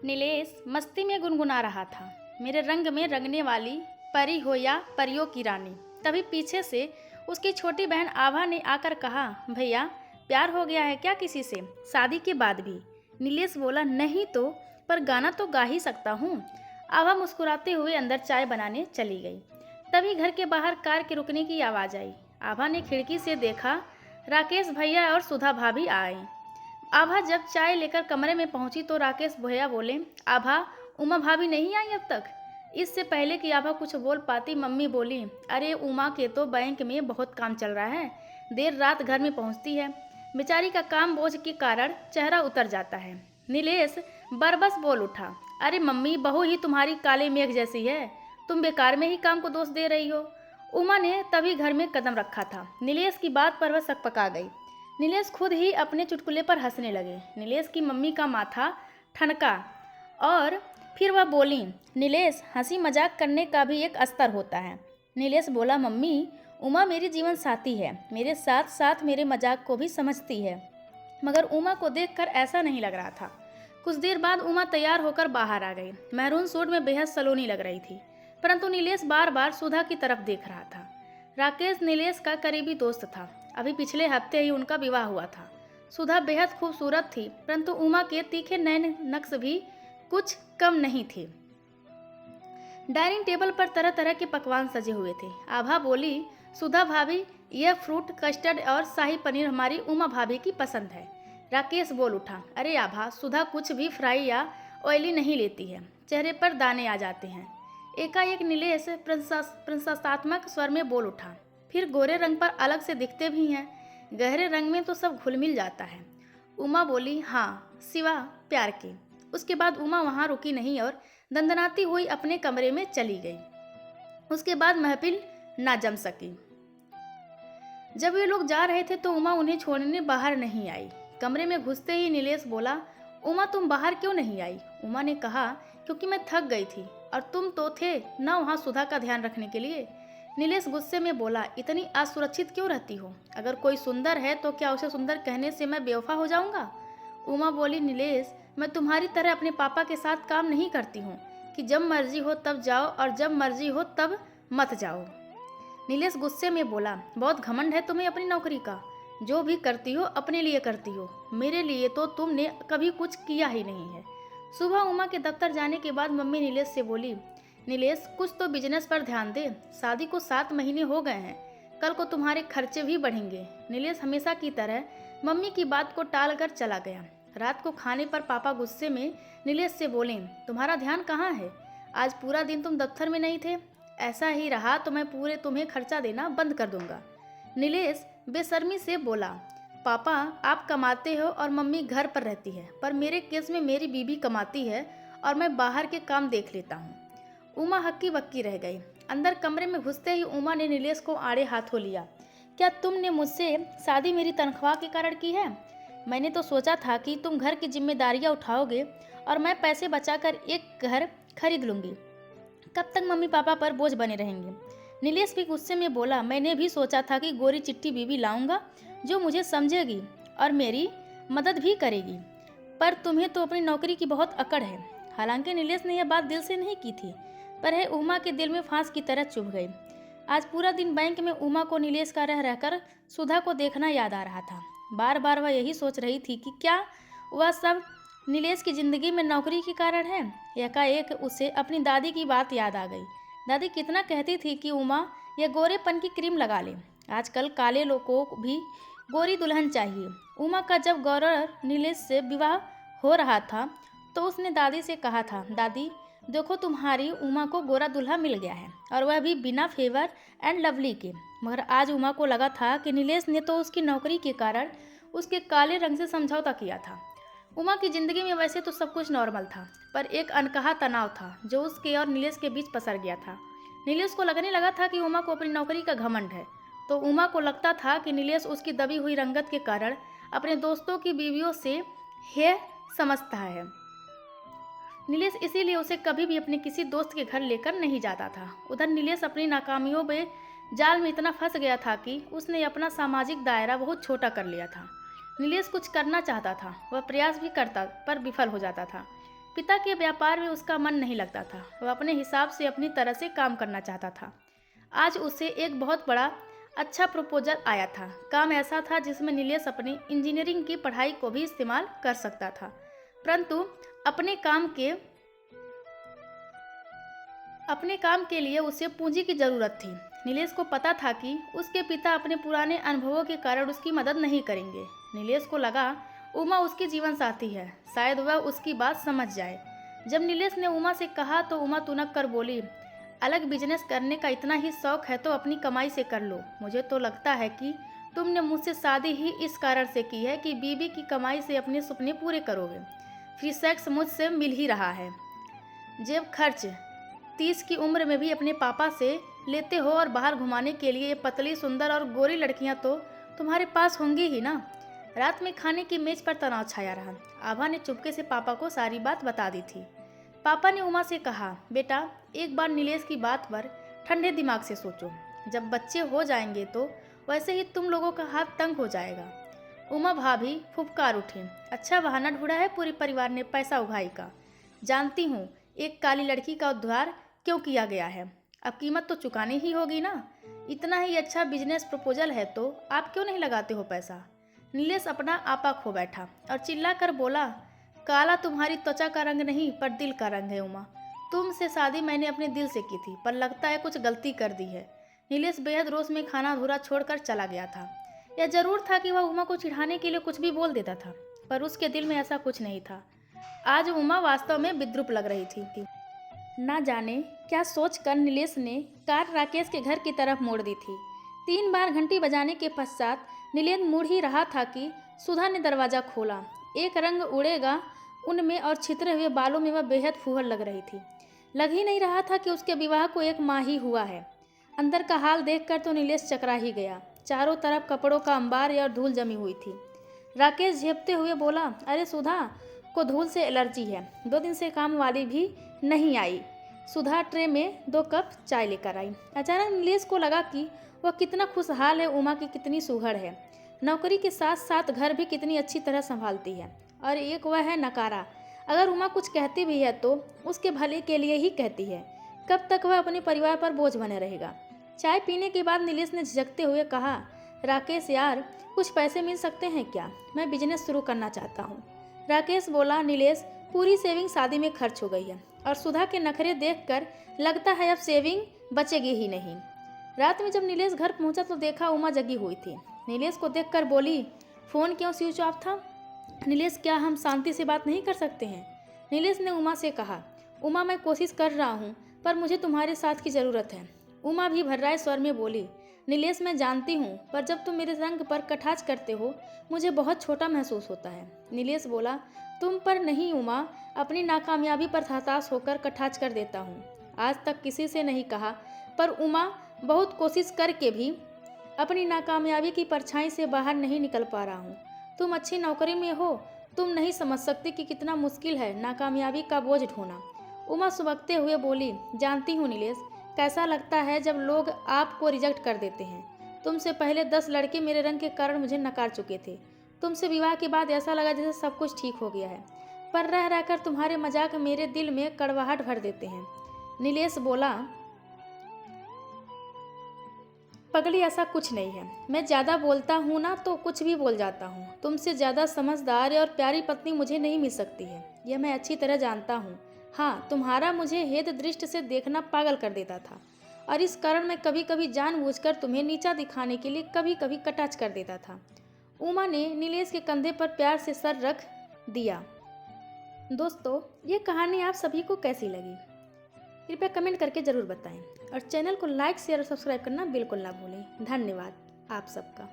नीलेश मस्ती में गुनगुना रहा था, मेरे रंग में रंगने वाली परी हो या परियों की रानी। तभी पीछे से उसकी छोटी बहन आभा ने आकर कहा, भैया प्यार हो गया है क्या किसी से, शादी के बाद भी? नीलेश बोला, नहीं तो, पर गाना तो गा ही सकता हूँ। आभा मुस्कुराते हुए अंदर चाय बनाने चली गई। तभी घर के बाहर कार के रुकने की आवाज़ आई। आभा ने खिड़की से देखा, राकेश भैया और सुधा भाभी आए। आभा जब चाय लेकर कमरे में पहुंची तो राकेश भैया बोले, आभा, उमा भाभी नहीं आई अब तक? इससे पहले कि आभा कुछ बोल पाती, मम्मी बोली, अरे उमा के तो बैंक में बहुत काम चल रहा है, देर रात घर में पहुंचती है, बेचारी का काम बोझ के कारण चेहरा उतर जाता है। नीलेश बरबस बोल उठा, अरे मम्मी, बहू ही तुम्हारी काले मेघ जैसी है, तुम बेकार में ही काम को दोष दे रही हो। उमा ने तभी घर में कदम रखा था। नीलेश की बात पर वह सकपका गई। नीलेश खुद ही अपने चुटकुले पर हंसने लगे। नीलेश की मम्मी का माथा ठनका और फिर वह बोली, नीलेश, हंसी मजाक करने का भी एक स्तर होता है। नीलेश बोला, मम्मी, उमा मेरी जीवन साथी है, मेरे साथ साथ मेरे मजाक को भी समझती है। मगर उमा को देखकर ऐसा नहीं लग रहा था। कुछ देर बाद उमा तैयार होकर बाहर आ गई। मैरून सूट में बेहद सलोनी लग रही थी, परंतु नीलेश बार बार सुधा की तरफ देख रहा था। राकेश नीलेश का करीबी दोस्त था। अभी पिछले हफ्ते ही उनका विवाह हुआ था। सुधा बेहद खूबसूरत थी, परंतु उमा के तीखे नैन नक्श भी कुछ कम नहीं थे। डाइनिंग टेबल पर तरह तरह के पकवान सजे हुए थे। आभा बोली, सुधा भाभी, यह फ्रूट कस्टर्ड और शाही पनीर हमारी उमा भाभी की पसंद है। राकेश बोल उठा, अरे आभा, सुधा कुछ भी फ्राई या ऑयली नहीं लेती है, चेहरे पर दाने आ जाते हैं। एकाएक नीलेश प्रशंसात्मक स्वर में बोल उठा, फिर गोरे रंग पर अलग से दिखते भी हैं, गहरे रंग में तो सब घुल मिल जाता है। उमा बोली, हाँ, सिवा प्यार के। उसके बाद उमा वहाँ रुकी नहीं और दंदनाती हुई अपने कमरे में चली गई। उसके बाद महफिल ना जम सकी। जब वे लोग जा रहे थे तो उमा उन्हें छोड़ने बाहर नहीं आई। कमरे में घुसते ही नीलेश बोला, उमा, तुम बाहर क्यों नहीं आई? उमा ने कहा, क्योंकि मैं थक गई थी और तुम तो थे ना वहाँ सुधा का ध्यान रखने के लिए। नीलेश गुस्से में बोला, इतनी असुरक्षित क्यों रहती हो? अगर कोई सुंदर है तो क्या उसे सुंदर कहने से मैं बेवफा हो जाऊंगा? उमा बोली, नीलेश, मैं तुम्हारी तरह अपने पापा के साथ काम नहीं करती हूँ कि जब मर्जी हो तब जाओ और जब मर्जी हो तब मत जाओ। नीलेश गुस्से में बोला, बहुत घमंड है तुम्हें अपनी नौकरी का। जो भी करती हो अपने लिए करती हो, मेरे लिए तो तुमने कभी कुछ किया ही नहीं है। सुबह उमा के दफ्तर जाने के बाद मम्मी नीलेश से बोली, नीलेश, कुछ तो बिजनेस पर ध्यान दे, शादी को 7 महीने हो गए हैं, कल को तुम्हारे खर्चे भी बढ़ेंगे। नीलेश हमेशा की तरह मम्मी की बात को टाल कर चला गया। रात को खाने पर पापा गुस्से में नीलेश से बोले, तुम्हारा ध्यान कहाँ है? आज पूरा दिन तुम दफ्तर में नहीं थे। ऐसा ही रहा तो मैं पूरे तुम्हें खर्चा देना बंद कर दूंगा। नीलेश बेशर्मी से बोला, पापा, आप कमाते हो और मम्मी घर पर रहती है, पर मेरे केस में मेरी बीबी कमाती है और मैं बाहर के काम देख लेता हूँ। उमा हक्की बक्की रह गई। अंदर कमरे में घुसते ही उमा ने नीलेश को आड़े हाथों लिया, क्या तुमने मुझसे शादी मेरी तनख्वाह के कारण की है? मैंने तो सोचा था कि तुम घर की जिम्मेदारियां उठाओगे और मैं पैसे बचाकर एक घर खरीद लूँगी। कब तक मम्मी पापा पर बोझ बने रहेंगे? नीलेश भी गुस्से में बोला, मैंने भी सोचा था कि गोरी चिट्टी बीवी लाऊंगा जो मुझे समझेगी और मेरी मदद भी करेगी, पर तुम्हें तो अपनी नौकरी की बहुत अकड़ है। हालांकि नीलेश ने यह बात दिल से नहीं की थी, पर है उमा के दिल में फांस की तरह चुभ गई। आज पूरा दिन बैंक में उमा को नीलेश का रह रहकर सुधा को देखना याद आ रहा था। बार बार वह यही सोच रही थी कि क्या वह सब नीलेश की ज़िंदगी में नौकरी के कारण है। एकाएक उसे अपनी दादी की बात याद आ गई। दादी कितना कहती थी कि उमा, यह गोरेपन की क्रीम लगा ले, आजकल काले लोगों को भी गोरी दुल्हन चाहिए। उमा का जब गौरव नीलेश से विवाह हो रहा था तो उसने दादी से कहा था, दादी देखो, तुम्हारी उमा को गोरा दूल्हा मिल गया है और वह भी बिना फेवर एंड लवली के। मगर आज उमा को लगा था कि नीलेश ने तो उसकी नौकरी के कारण उसके काले रंग से समझौता किया था। उमा की ज़िंदगी में वैसे तो सब कुछ नॉर्मल था, पर एक अनकहा तनाव था जो उसके और नीलेश के बीच पसर गया था। नीलेश को लगने लगा था कि उमा को अपनी नौकरी का घमंड है, तो उमा को लगता था कि नीलेश उसकी दबी हुई रंगत के कारण अपने दोस्तों की बीवियों से हे समझता है। नीलेश इसीलिए उसे कभी भी अपने किसी दोस्त के घर लेकर नहीं जाता था। उधर नीलेश अपनी नाकामियों में जाल में इतना फंस गया था कि उसने अपना सामाजिक दायरा बहुत छोटा कर लिया था। नीलेश कुछ करना चाहता था, वह प्रयास भी करता पर विफल हो जाता था। पिता के व्यापार में उसका मन नहीं लगता था। वह अपने हिसाब से अपनी तरह से काम करना चाहता था। आज उसे एक बहुत बड़ा अच्छा प्रपोजल आया था। काम ऐसा था जिसमें नीलेश अपनी इंजीनियरिंग की पढ़ाई को भी इस्तेमाल कर सकता था, परंतु अपने काम के लिए उसे पूंजी की ज़रूरत थी। नीलेश को पता था कि उसके पिता अपने पुराने अनुभवों के कारण उसकी मदद नहीं करेंगे। नीलेश को लगा उमा उसकी जीवन साथी है, शायद वह उसकी बात समझ जाए। जब नीलेश ने उमा से कहा तो उमा तुनक कर बोली, अलग बिजनेस करने का इतना ही शौक है तो अपनी कमाई से कर लो। मुझे तो लगता है कि तुमने मुझसे शादी ही इस कारण से की है कि बीबी की कमाई से अपने सपने पूरे करोगे। फ्री सेक्स मुझसे मिल ही रहा है, जेब खर्च 30 की उम्र में भी अपने पापा से लेते हो, और बाहर घुमाने के लिए ये पतली सुंदर और गोरी लड़कियां तो तुम्हारे पास होंगी ही ना। रात में खाने की मेज पर तनाव छाया रहा। आभा ने चुपके से पापा को सारी बात बता दी थी। पापा ने उमा से कहा, बेटा एक बार नीलेश की बात पर ठंडे दिमाग से सोचो। जब बच्चे हो जाएंगे तो वैसे ही तुम लोगों का हाथ तंग हो जाएगा। उमा भाभी फुफकार उठी, अच्छा बहाना ढूंढा है पूरे परिवार ने पैसा उगाही का। जानती हूँ एक काली लड़की का उद्धार क्यों किया गया है, अब कीमत तो चुकानी ही होगी ना। इतना ही अच्छा बिजनेस प्रपोजल है तो आप क्यों नहीं लगाते हो पैसा। नीलेश अपना आपा खो बैठा और चिल्ला कर बोला, काला तुम्हारी त्वचा का रंग नहीं पर दिल का रंग है उमा। तुमसे शादी मैंने अपने दिल से की थी, पर लगता है कुछ गलती कर दी है। नीलेश बेहद रोष में खाना अधूरा छोड़कर चला गया था। यह जरूर था कि वह उमा को चिढ़ाने के लिए कुछ भी बोल देता था, पर उसके दिल में ऐसा कुछ नहीं था। आज उमा वास्तव में विद्रूप लग रही थी। ना जाने क्या सोचकर नीलेश ने कार राकेश के घर की तरफ मोड़ दी थी। 3 बार घंटी बजाने के पश्चात नीलेश मुड़ ही रहा था कि सुधा ने दरवाज़ा खोला। एक रंग उड़ेगा उनमें और छितरे हुए बालों में वह बेहद फूहड़ लग रही थी। लग ही नहीं रहा था कि उसके विवाह को 1 माह ही हुआ है। अंदर का हाल देखकर तो नीलेश चकरा ही गया। चारों तरफ कपड़ों का अंबार और धूल जमी हुई थी। राकेश झेपते हुए बोला, अरे सुधा को धूल से एलर्जी है, 2 दिन से काम वाली भी नहीं आई। सुधा ट्रे में 2 कप चाय लेकर आई। अचानक नीलेश को लगा कि वह कितना खुशहाल है, उमा की कितनी सुघड़ है, नौकरी के साथ साथ घर भी कितनी अच्छी तरह संभालती है, और एक वह है नकारा। अगर उमा कुछ कहती भी है तो उसके भले के लिए ही कहती है। कब तक वह अपने परिवार पर बोझ बने रहेगा। चाय पीने के बाद नीलेश ने झिझकते हुए कहा, राकेश यार कुछ पैसे मिल सकते हैं क्या, मैं बिजनेस शुरू करना चाहता हूँ। राकेश बोला, नीलेश पूरी सेविंग शादी में खर्च हो गई है, और सुधा के नखरे देखकर लगता है अब सेविंग बचेगी ही नहीं। रात में जब नीलेश घर पहुंचा तो देखा उमा जगी हुई थी। नीलेश को देखकर बोली, फ़ोन क्यों स्विच ऑफ था। नीलेश क्या हम शांति से बात नहीं कर सकते हैं। नीलेश ने उमा से कहा, उमा मैं कोशिश कर रहा हूँ पर मुझे तुम्हारे साथ की ज़रूरत है। उमा भी भर्राए स्वर में बोली, नीलेश मैं जानती हूँ, पर जब तुम मेरे रंग पर कटाक्ष करते हो मुझे बहुत छोटा महसूस होता है। नीलेश बोला, तुम पर नहीं उमा, अपनी नाकामयाबी पर हताश होकर कटाक्ष कर देता हूँ। आज तक किसी से नहीं कहा, पर उमा बहुत कोशिश करके भी अपनी नाकामयाबी की परछाई से बाहर नहीं निकल पा रहा हूँ। तुम अच्छी नौकरी में हो, तुम नहीं समझ सकते कि कितना मुश्किल है नाकामयाबी का बोझ ढोना। उमा सुबकते हुए बोली, जानती हूँ नीलेश, कैसा लगता है जब लोग आपको रिजेक्ट कर देते हैं। तुमसे पहले 10 लड़के मेरे रंग के कारण मुझे नकार चुके थे। तुमसे विवाह के बाद ऐसा लगा जैसे सब कुछ ठीक हो गया है, पर रह रहकर तुम्हारे मजाक मेरे दिल में कड़वाहट भर देते हैं। नीलेश बोला, पगली ऐसा कुछ नहीं है, मैं ज़्यादा बोलता हूँ ना तो कुछ भी बोल जाता हूँ। तुमसे ज़्यादा समझदार और प्यारी पत्नी मुझे नहीं मिल सकती है, यह मैं अच्छी तरह जानता हूँ। हाँ, तुम्हारा मुझे हेद दृष्टि से देखना पागल कर देता था, और इस कारण मैं कभी कभी जानबूझकर तुम्हें नीचा दिखाने के लिए कभी कभी कटाक्ष कर देता था। उमा ने नीलेश के कंधे पर प्यार से सर रख दिया। दोस्तों, ये कहानी आप सभी को कैसी लगी कृपया कमेंट करके ज़रूर बताएं, और चैनल को लाइक शेयर और सब्सक्राइब करना बिल्कुल ना भूलें। धन्यवाद आप सबका।